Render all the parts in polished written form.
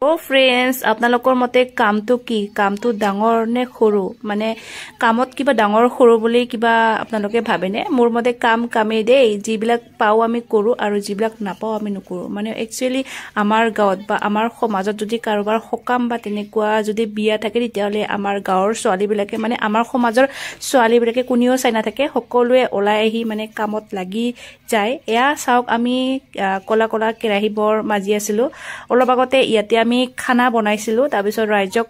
friends আপোনালোকৰ মতে কামটো কি কামটো ডাঙৰ নে সৰু মানে কামত কিবা ডাঙৰ সৰু বুলি কিবা আপোনালোকে ভাবেনে মোৰ মতে কামেই দেই যিবিলাক পাও আমি কৰো আৰু যিবিলাক নাপাও আমি নকৰো মানে একচুয়ালি আমাৰ গাঁৱত বা আমাৰ সমাজত যদি কাৰোবাৰ সকাম বা তেনেকুৱা যদি বিয়া থাকে তেতিয়ালে আমাৰ গাঁৱৰ ছোৱালীবিলাকে মানে আমাৰ সমাজৰ ছোৱালীবিলাকে কোনিও চাই নাথাকে সকলোৱে ওলাই আহি মানে কামত লাগি যায় এয়া চাওক আমি কলা কেৰাহীবৰ মাজি আছিলো অলপ আগতে ইয়াতে আমি খানা বনাইছিলো তাৰ পিছত ৰাইজক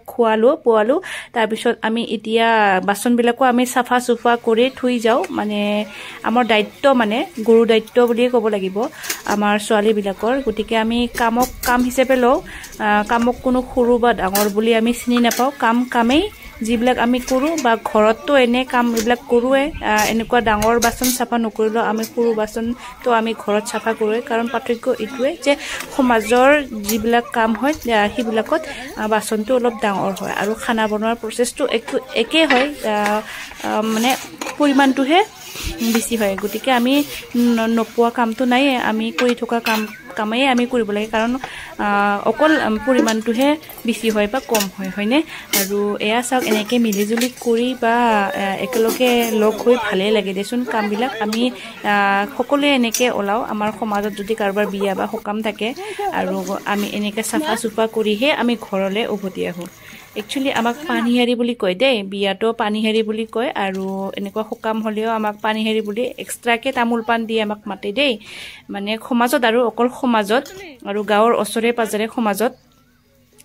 পোৱালো তাৰ পিছত আমি এতিয়া বাচনবিলাকো আমি সাফা সুফা কৰি থুই যাও মানে আমাৰ দায়িত্ব মানে গুৰু দায়িত্ব বুলি ক'ব লাগিব আমাৰ ছোৱালীবিলাকৰ গতিকে আমি কাম হিচাপে লও কামক কোনো সৰু বা ডাঙৰ বুলি আমি চিনি নাপাও কামেই যিবিলাক আমি কৰো বা ঘৰতটো এনে কাম এইবিলাক কৰোৱে এনেকুৱা ডাঙৰ বাচন সাফা নকৰিলো আমি সৰু বাচন তো আমি ঘৰত সাফা কৰোৱে কাৰণ পাৰ্থক্য ইটোৱে যে সমাজৰ যিবিলাক কাম হয় হিবিলাকত বাচনটো অলপ ডাঙৰ হয় আৰু খানা বনোৱাৰ প্ৰচেছটো একে হয় মানে পৰিমাণটোহে বেছি হয় গতিকে আমি নপোৱা কামটো নাই আমি কৰি থকা কামেই আমি কৰিব লাগে কাৰণ অকল পৰিমাণটোহে বেছি হয় বা কম হয় হয়নে আৰু এয়া চাওক এনেকে মিলিজুলি কৰি বা একেলগে লগ হৈ ভালে লাগে দেচোন কামবিলাক আমি সকলোৱে এনেকে ওলাও আমাৰ সমাজত যদি কাৰোবাৰ বিয়া বা সকাম থাকে আৰু আমি এনেকে সাফা সুফা কৰিহে আমি ঘৰলে উভতি আহো একচুয়ালি আমাক পানীহাৰী বুলি কয় দেই বিয়াটো পানীহাৰী বুলি কয় আৰু এনেকুৱা সকাম হলেও আমাক পানীহাৰী বুলি এক্সট্ৰাকে তামোল পান দিয়ে আমাক মাতে দেই মানে সমাজত আৰু অকল সমাজত আৰু গাঁৱৰ ওচৰে পাজৰে সমাজত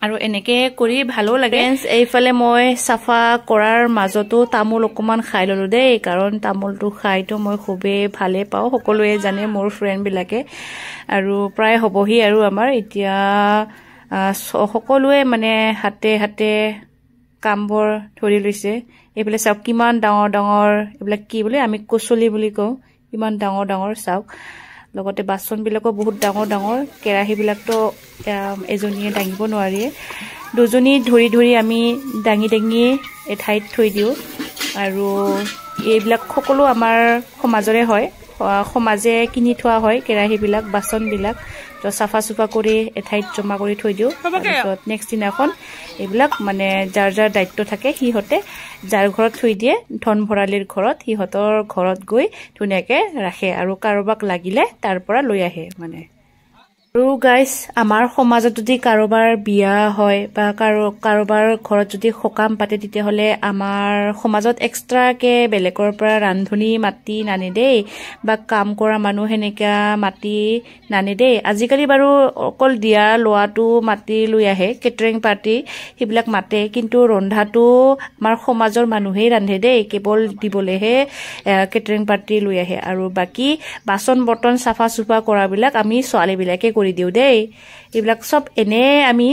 আৰু এনেকে কৰি ভালো লাগে এইফালে মই সাফা কৰাৰ মাজতো তামোল অকমান খাই ললো দেই কাৰণ তামোলটো খাইতো মই খুবেই ভালে পাও সকলোৱে জানে মোৰ ফ্ৰেন্ড বিলাকে আৰু প্ৰায় হবহি আৰু আমাৰ এতিয়া সকলোৱে মানে হাতে কামবোৰ ধৰি লৈছে এইফালে চাওক কিমান ডাঙৰ এইবিলাক কি বুলি আমি কচলি বুলি কওঁ কিমান ডাঙৰ চাওক লগতে বাচন বিলাকো বহুত ডাঙৰ কেৰাহী বিলাকতো এজনীয়ে দাঙিব নোৱাৰিয়ে দুজনী ধৰি আমি দাঙি এঠাইত থৈ দিও আৰু এইবিলাক সকলো আমাৰ সমাজৰে হয় সমাজে কিনি থোৱা হয় কেৰাহী বিলাক বাচন বিলাক তো সাফা সুফা কৰি এঠাইত জমা কৰি থৈ দিও তাৰপিছত নেক্সট দিনাখন এইবিলাক মানে যাৰ দায়িত্ব থাকে হিহতে যাৰ ঘৰত থৈ দিয়ে ধন ভৰালিৰ ঘৰত হিহতৰ ঘৰত গৈ ধুনিয়াকে ৰাখে আৰু কাৰোবাক লাগিলে তাৰ পৰা লৈ আহে মানে আৰু গাইস আমাৰ সমাজত যদি কাৰোবাৰ বিয়া হয় বা কাৰোবাৰ ঘৰত যদি সকাম পাতে তেতিয়া হলে আমাৰ সমাজত এক্সট্ৰাকে বেলেগৰ পৰা ৰান্ধনি মাটি নানে দেই বা কাম কৰা মানুহ হেনেকা মাটি নানে দেই আজিকালি বাৰু অকল দিয়া লোৱাটো মাটি লৈ আহে কেটাৰিং পাৰ্টি হিবিলাক মাতে কিন্তু ৰন্ধাটো আমাৰ সমাজৰ মানুহেই ৰান্ধে দেই কেৱল দিবলেহে কেটাৰিং পাৰ্টি লৈ আহে আৰু বাকি বাচন বৰ্তন সাফা সুফা কৰাবিলাক আমি ছোৱালী বিলাকে কৰি দিও দেই এইবিলাক সব এনে আমি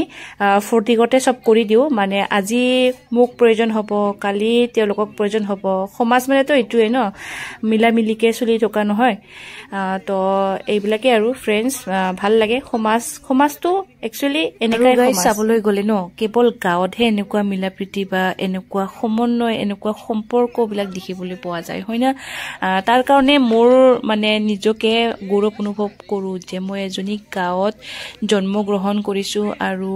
ফৰ্টিগতে সব কৰি দিও মানে আজি মোক প্ৰয়োজন হ'ব কালি তেওঁলোকক প্ৰয়োজন হ'ব সমাজ মানে তো এটুৱে ন মিলা মিলিকে চলি থকা নহয় তো এইবিলাকে আৰু ফ্ৰেন্ডস ভাল লাগে সমাজটো একচুয়ালি এনেকৈ গাইস চাবলৈ গলে ন কেৱল গাঁৱতহে এনেকুৱা মিলা প্ৰীতি বা এনেকুৱা সমন্বয় এনেকুৱা সম্পৰ্ক বিলাক দেখিবলৈ পোৱা যায় হয় না তাৰ কাৰণে মোৰ মানে নিজকে গৌৰৱ অনুভৱ কৰো যে মই এজনী গাঁৱত জন্মগ্ৰহণ কৰিছো আৰু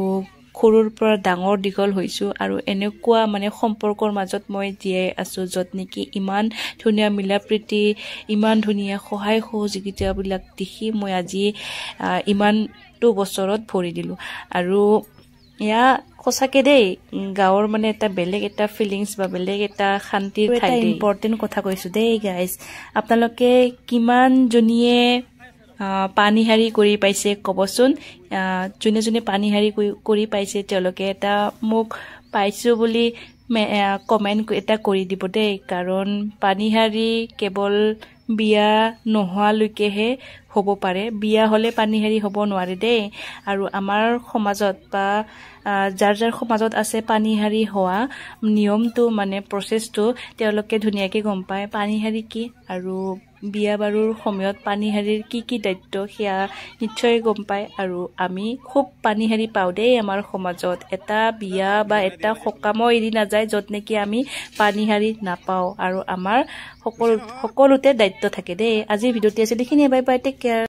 সৰুৰ পৰা ডাঙৰ দীঘল হৈছো আৰু এনেকুৱা মানে সম্পৰ্কৰ মাজত মই জীয়াই আছো যত নেকি ইমান ধুনীয়া মিলা প্ৰীতি ইমান ধুনীয়া সহায় সহযোগিতা বিলাক দেখি মই আজি ইমানটো বছৰত ভৰি দিলো আৰু ইয়া সঁচাকে দেই গাঁৱৰ মানে এটা বেলেগ এটা ফিলিংস বা বেলেগ এটা শান্তিৰ ঠাই ইম্পৰ্টেন্ট কথা কৈছো দেই গাইস আপোনালোকে কিমান জনীয়ে পানীহাৰী কৰি পাইছে কবচোন জুনে পানীহাৰী কৰি পাইছে তেওঁলোকে এটা মোক পাইছো বুলি কমেন্ট এটা কৰি দিব দেই কাৰণ পানীহাৰী কেৱল বিয়া নোহোৱালৈকেহে হ'ব পাৰে বিয়া হলে পানীহাৰী হ'ব নোৱাৰে দেই আৰু আমাৰ সমাজত বা যাৰ সমাজত আছে পানীহাৰী হোৱা নিয়মটো মানে প্ৰচেছটো তেওঁলোকে ধুনীয়াকে গম পায় পানীহাৰী কি আৰু বিয়া বাৰুৰ সময়ত পানীহাৰীৰ কি দায়িত্ব সেয়া নিশ্চয় গম পায় আৰু আমি খুব পানীহাৰী পাও দেই আমাৰ সমাজত এটা বিয়া বা এটা সকামো এৰি নাযায় যত নেকি আমি পানীহাৰী নাপাও আৰু আমাৰ সকলোতে দায়িত্ব থাকে দেই আজি ভিডিঅ'টি আছিল এইখিনি বাই বাই টেক কেয়াৰ